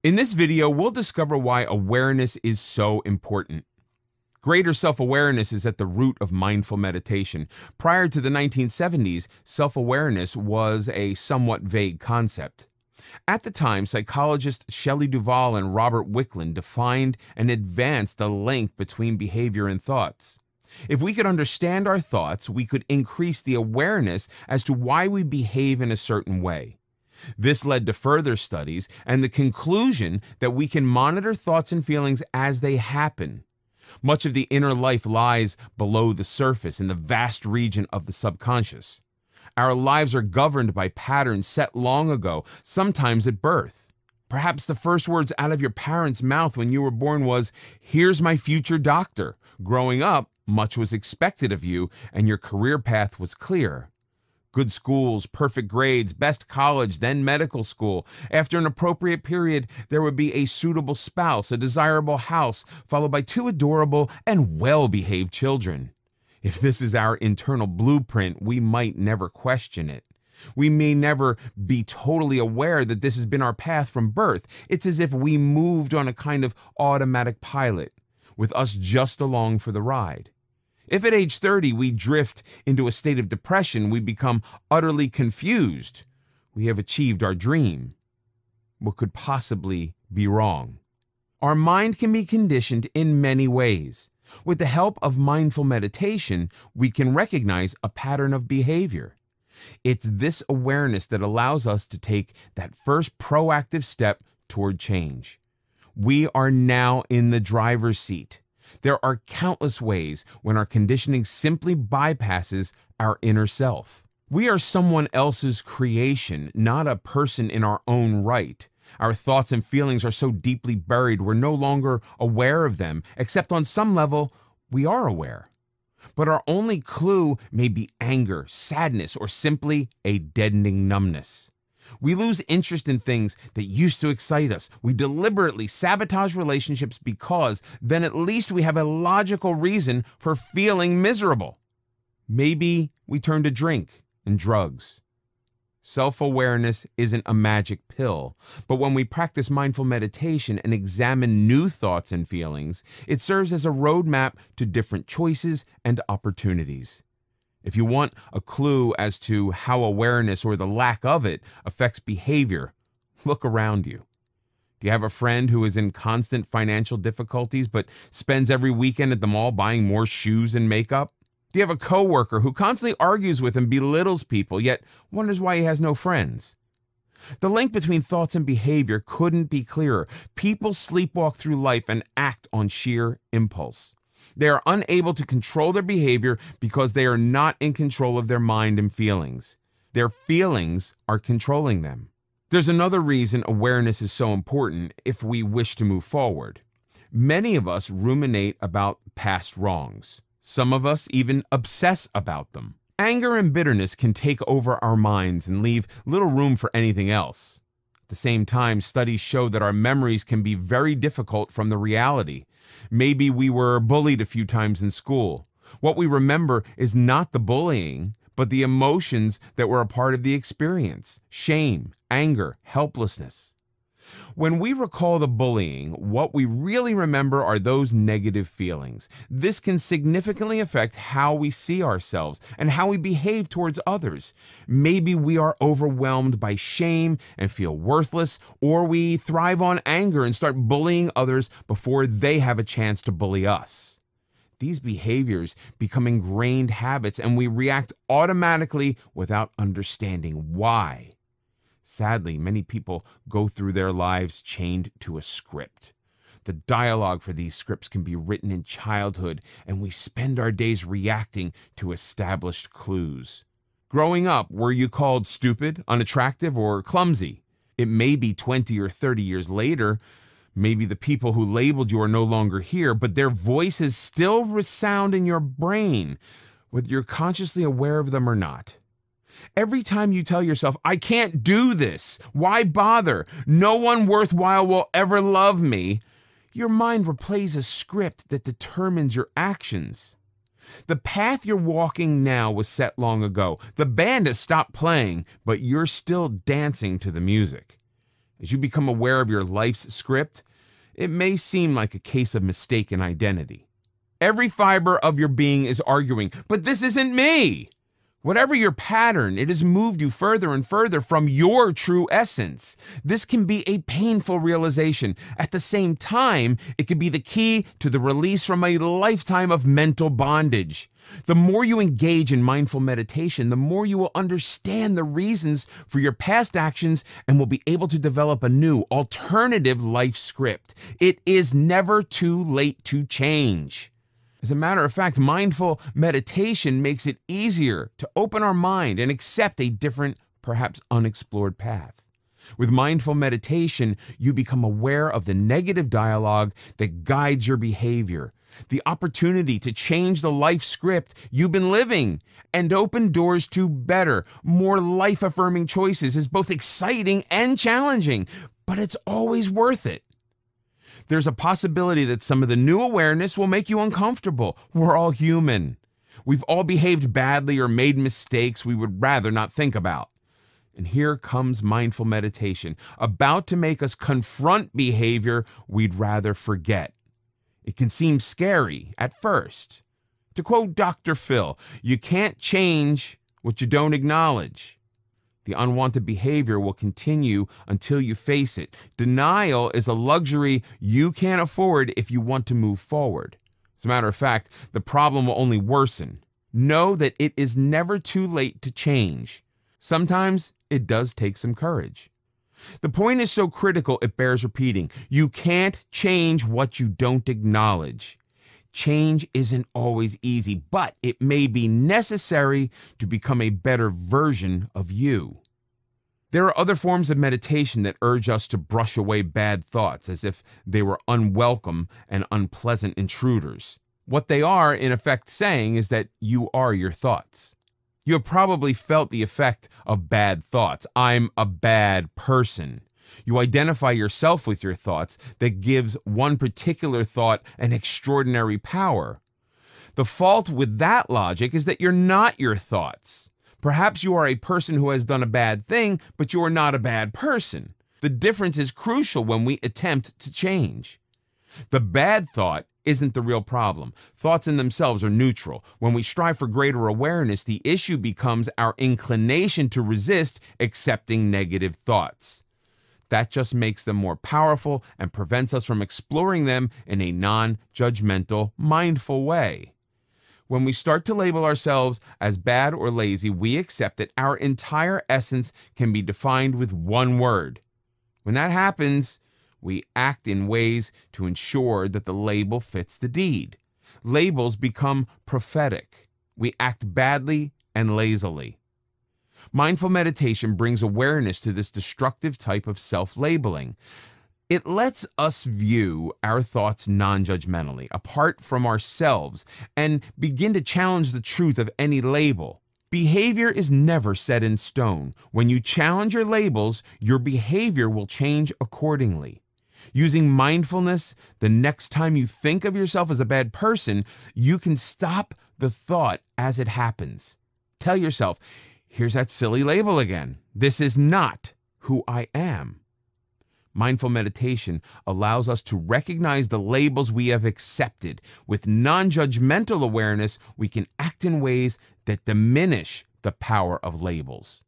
In this video, we'll discover why awareness is so important. Greater self-awareness is at the root of mindful meditation. Prior to the 1970s, self-awareness was a somewhat vague concept. At the time, psychologists Shelley Duvall and Robert Wicklund defined and advanced the link between behavior and thoughts. If we could understand our thoughts, we could increase the awareness as to why we behave in a certain way. This led to further studies and the conclusion that we can monitor thoughts and feelings as they happen. Much of the inner life lies below the surface in the vast region of the subconscious. Our lives are governed by patterns set long ago, sometimes at birth. Perhaps the first words out of your parents' mouth when you were born was, "Here's my future doctor." Growing up, much was expected of you, and your career path was clear. Good schools, perfect grades, best college, then medical school. After an appropriate period, there would be a suitable spouse, a desirable house, followed by 2 adorable and well-behaved children. If this is our internal blueprint, we might never question it. We may never be totally aware that this has been our path from birth. It's as if we moved on a kind of automatic pilot, with us just along for the ride. If at age 30 we drift into a state of depression, we become utterly confused. We have achieved our dream. What could possibly be wrong? Our mind can be conditioned in many ways. With the help of mindful meditation, we can recognize a pattern of behavior. It's this awareness that allows us to take that first proactive step toward change. We are now in the driver's seat. There are countless ways when our conditioning simply bypasses our inner self. We are someone else's creation, not a person in our own right. Our thoughts and feelings are so deeply buried we're no longer aware of them, except on some level we are aware. But our only clue may be anger, sadness, or simply a deadening numbness. We lose interest in things that used to excite us. We deliberately sabotage relationships because then at least we have a logical reason for feeling miserable. Maybe we turn to drink and drugs. Self-awareness isn't a magic pill, but when we practice mindful meditation and examine new thoughts and feelings, it serves as a roadmap to different choices and opportunities. If you want a clue as to how awareness or the lack of it affects behavior, look around you. Do you have a friend who is in constant financial difficulties but spends every weekend at the mall buying more shoes and makeup? Do you have a coworker who constantly argues with and belittles people yet wonders why he has no friends? The link between thoughts and behavior couldn't be clearer. People sleepwalk through life and act on sheer impulse. They are unable to control their behavior because they are not in control of their mind and feelings. Their feelings are controlling them. There's another reason awareness is so important if we wish to move forward. Many of us ruminate about past wrongs. Some of us even obsess about them. Anger and bitterness can take over our minds and leave little room for anything else. At the same time, studies show that our memories can be very difficult from the reality. Maybe we were bullied a few times in school. What we remember is not the bullying, but the emotions that were a part of the experience: shame, anger, helplessness. When we recall the bullying, what we really remember are those negative feelings. This can significantly affect how we see ourselves and how we behave towards others. Maybe we are overwhelmed by shame and feel worthless, or we thrive on anger and start bullying others before they have a chance to bully us. These behaviors become ingrained habits, and we react automatically without understanding why. Sadly, many people go through their lives chained to a script. The dialogue for these scripts can be written in childhood, and we spend our days reacting to established clues. Growing up, were you called stupid, unattractive, or clumsy? It may be 20 or 30 years later. Maybe the people who labeled you are no longer here, but their voices still resound in your brain, whether you're consciously aware of them or not. Every time you tell yourself, "I can't do this, why bother? No one worthwhile will ever love me," your mind replays a script that determines your actions. The path you're walking now was set long ago. The band has stopped playing, but you're still dancing to the music. As you become aware of your life's script, it may seem like a case of mistaken identity. Every fiber of your being is arguing, but this isn't me. Whatever your pattern, it has moved you further and further from your true essence. This can be a painful realization. At the same time, it can be the key to the release from a lifetime of mental bondage. The more you engage in mindful meditation, the more you will understand the reasons for your past actions and will be able to develop a new, alternative life script. It is never too late to change. As a matter of fact, mindful meditation makes it easier to open our mind and accept a different, perhaps unexplored path. With mindful meditation, you become aware of the negative dialogue that guides your behavior, the opportunity to change the life script you've been living, and open doors to better, more life-affirming choices is both exciting and challenging, but it's always worth it. There's a possibility that some of the new awareness will make you uncomfortable. We're all human. We've all behaved badly or made mistakes we would rather not think about. And here comes mindful meditation, about to make us confront behavior we'd rather forget. It can seem scary at first. To quote Dr. Phil, you can't change what you don't acknowledge. The unwanted behavior will continue until you face it. Denial is a luxury you can't afford if you want to move forward. As a matter of fact, the problem will only worsen. Know that it is never too late to change. Sometimes it does take some courage. The point is so critical it bears repeating. You can't change what you don't acknowledge. Change isn't always easy, but it may be necessary to become a better version of you. There are other forms of meditation that urge us to brush away bad thoughts as if they were unwelcome and unpleasant intruders. What they are, in effect, saying is that you are your thoughts. You have probably felt the effect of bad thoughts. I'm a bad person. You identify yourself with your thoughts. That gives one particular thought an extraordinary power. The fault with that logic is that you're not your thoughts. Perhaps you are a person who has done a bad thing, but you are not a bad person. The difference is crucial when we attempt to change. The bad thought isn't the real problem. Thoughts in themselves are neutral. When we strive for greater awareness, the issue becomes our inclination to resist accepting negative thoughts. That just makes them more powerful and prevents us from exploring them in a non-judgmental, mindful way. When we start to label ourselves as bad or lazy, we accept that our entire essence can be defined with one word. When that happens, we act in ways to ensure that the label fits the deed. Labels become prophetic. We act badly and lazily. Mindful meditation brings awareness to this destructive type of self-labeling. It lets us view our thoughts non-judgmentally, apart from ourselves, and begin to challenge the truth of any label. Behavior is never set in stone. When you challenge your labels, your behavior will change accordingly. Using mindfulness, the next time you think of yourself as a bad person, you can stop the thought as it happens. Tell yourself, here's that silly label again. This is not who I am. Mindful meditation allows us to recognize the labels we have accepted. With non-judgmental awareness, we can act in ways that diminish the power of labels.